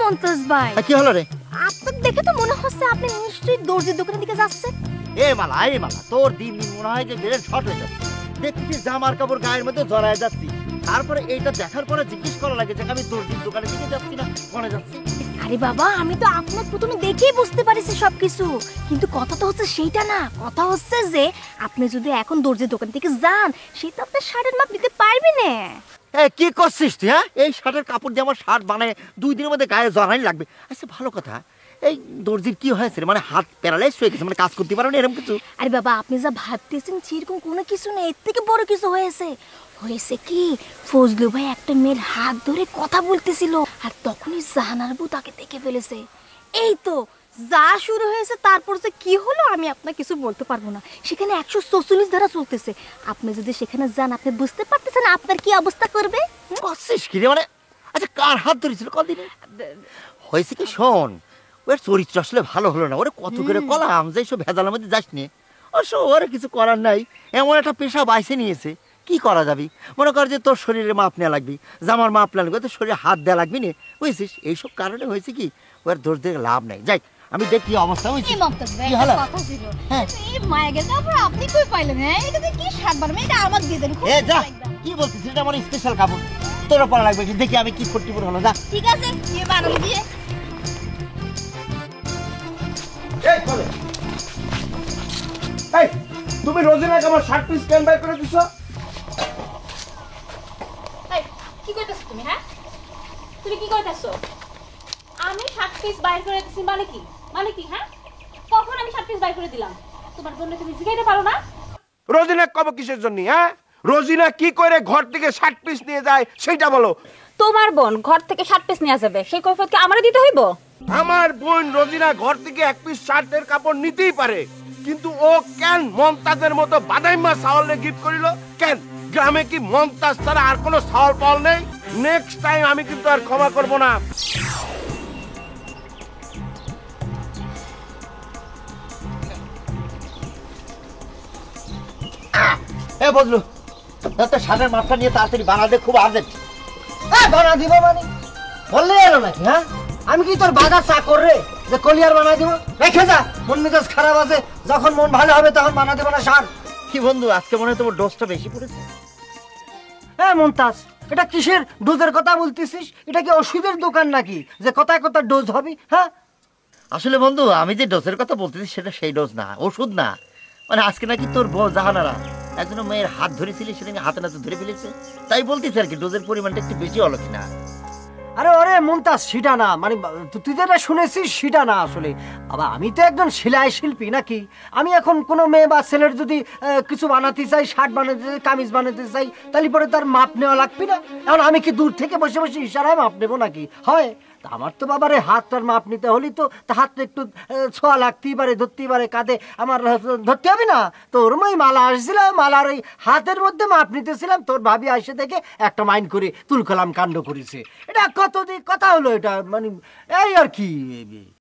মন্তজ ভাই, কি হলো রে? আপনাকে দেখে তো মনে হচ্ছে আপনি নিশ্চয়ই দর্জির দোকানের দিকে যাচ্ছেন। এ মালা তোর দিন দিন মনে হয় যে গ্রেড শর্ট হয়ে যাচ্ছে। দেখছি জামার কাপড় গায়ের মধ্যে জড়ায় যাচ্ছি, তারপরে এইটা দেখার পরে জিজ্ঞেস করা লাগে যে আমি দর্জির দোকানের দিকে যাচ্ছি না কোনে যাচ্ছি। আরে বাবা, আমি তো আপনার প্রথমে দেখেই বুঝতে পারিছি সবকিছু, কিন্তু কথা তো হচ্ছে সেইটা না। কথা হচ্ছে যে আপনি যদি এখন দর্জির দোকান থেকে যান, সে তো আপনার শার্টের মাপ নিতে পারবে না। কি করছিস তুই? হ্যাঁ, এই শার্টের কাপড় দিয়ে আমার শার্ট বানায় 2 দিনের মধ্যে গায়ে জড়াই লাগবে। আচ্ছা ভালো কথা, এই দর্জির কি হয়েছে রে? মানে হাত প্যারালাইজ হয়ে গেছে, মানে কাজ করতে পারো না এরকম কিছু? আরে বাবা, আপনি যা ভাবতেছেন সেরকম কোনো কিছু নেই, এর থেকে বড় কিছু হয়েছে। হয়েছে কি, ফজলু ভাই একটা মেয়ের হাত ধরে কথা বলতেছিল, আর তখনই জাহানার বউ তাকে দেখে ফেলেছে। এই তো যা শুরু হয়েছে, তারপর যে কি হলো আমি আপনাকে কিছু বলতে পারবো না। সেখানে 144 ধারা চলতেছে, আপনি যদি সেখানে যান আপনি বুঝতে পারতেছেন আপনার কি অবস্থা করবে। করছিস কি রে? মানে আচ্ছা কার হাত ধরেছিল কদিনে? হয়েছে কি শোন, ওর চরিত্র আসলে ভালো হলো না। ওরে কত করে কলাম যে সব ভেজালের মধ্যে যাস নে। ওর কিছু করার নাই, এমন একটা পেশা বাইছে নিয়েছে, কি করা যাবি? মনে কর যে তোর শরীরে মাপ নেওয়া লাগবি, জামার মাপ নেওয়া লাগবে, তোর শরীরে হাত দেওয়া লাগবি না, বুঝছিস? এইসব কারণে হয়েছে কি, ওর দোষ দিয়ে লাভ নাই। যাই আমি দেখি অবস্থা হয়েছে। আপনি কই পাইলেন? এটা কি শার্ট বানাবেন? এটা আমাকে দিয়ে দেন। কি বলছিস? এটা আমার স্পেশাল কাপড়, তোরও পরা লাগবে। দেখি আমি কি ফোর্টি পর হলো। যা ঠিক আছে, দিয়ে বানাবো দিয়ে। তুমি রোজিনাকে আমার শার্ট পিস কেন বাই করে দিছো? কি কইতাছো তুমি? হ্যাঁ, তুমি কি কইতাছো? আমি শার্ট পিস বাইর করে দিছি মানে কি? মানে কি? হ্যাঁ, কখন আমি শার্ট পিস বাইর করে দিলাম? তোমার জন্য তুমি জিগাইতে পারো না? রোজিনা কবে কিসের জন্য? হ্যাঁ, রোজিনা কি করে ঘর থেকে শার্ট পিস নিয়ে যায় সেটা বলো। তোমার বোন ঘর থেকে শার্ট পিস নিয়ে যাবে, সেই কৈফিয়ত কি আমারে দিতে হইব? আমার বোন রোজিনা ঘর থেকে এক পিস শার্টের কাপড় নিতেই পারে, কিন্তু ও কেন মমতাজের মতো বাদাইমা সাওয়ালে গিফট করিল? কেন? গ্রামে কি মমতাজ ছাড়া আর কোনো সাওয়াল পাওয়াল নেই? নেক্সট টাইম আমি কিন্তু আর ক্ষমা করব না। বদলু, তোর শার্টের মাপটা নিয়ে তাড়াতাড়ি বানা দে, খুব আর্জেন্ট। বানা দিব মানে বললে এলো নাকি? হ্যাঁ, আমি কি তোর বাজার চাকর রে যে কলিয়ার বানা দিব? রেখে যা, মন মেজাজ খারাপ আছে, যখন মন ভালো হবে তখন বানা দেবো না শার্ট। কি বন্ধু, আজকে মনে হয় তোমার ডোজটা বেশি পড়েছে। হ্যাঁ মমতাজ, এটা কিসের ডোজের কথা বলতেছিস? এটা কি ওষুধের দোকান নাকি যে কথায় কথা ডোজ হবে? হ্যাঁ, আসলে বন্ধু আমি যে ডোজের কথা বলতেছি সেটা সেই ডোজ না, ওষুধ না। মানে আজকে নাকি তোর বউ জাহানারা একজন মেয়ের হাত ধরেছিলি, সেটা হাতে নাতে ধরে ফেলেছে, তাই বলতেছি আর কি, ডোজের পরিমাণটা একটু বেশি হলো কিনা। আরে ওরে মমতাজ, সেটা না, মানে তুই যেটা শুনেছিস সেটা না আসলে। আবার আমি তো একজন সেলাই শিল্পী নাকি? আমি এখন কোনো মেয়ে বা ছেলের যদি কিছু বানাতে চাই, শার্ট বানাতে চাই, কামিজ বানাতে চাই, তাহলে পরে তার মাপ নেওয়া লাগবে না? এখন আমি কি দূর থেকে বসে বসে ইশারায় মাপ নেবো নাকি? হয় আমার তো বাবারে হাতটার মাপ নিতে হলেই তো হাতটা একটু ছোঁয়া লাগতেই পারে, ধরতেই পারে, কাঁধে আমার ধরতে হবে না? তোর ওই মালা আসছিলাম, মালার ওই হাতের মধ্যে মাপ নিতেছিলাম, তোর ভাবি আসে দেখে একটা মাইন্ড করে তুলকলাম কাণ্ড করেছে। এটা কত দিক কথা হলো এটা, মানে এই আর কি।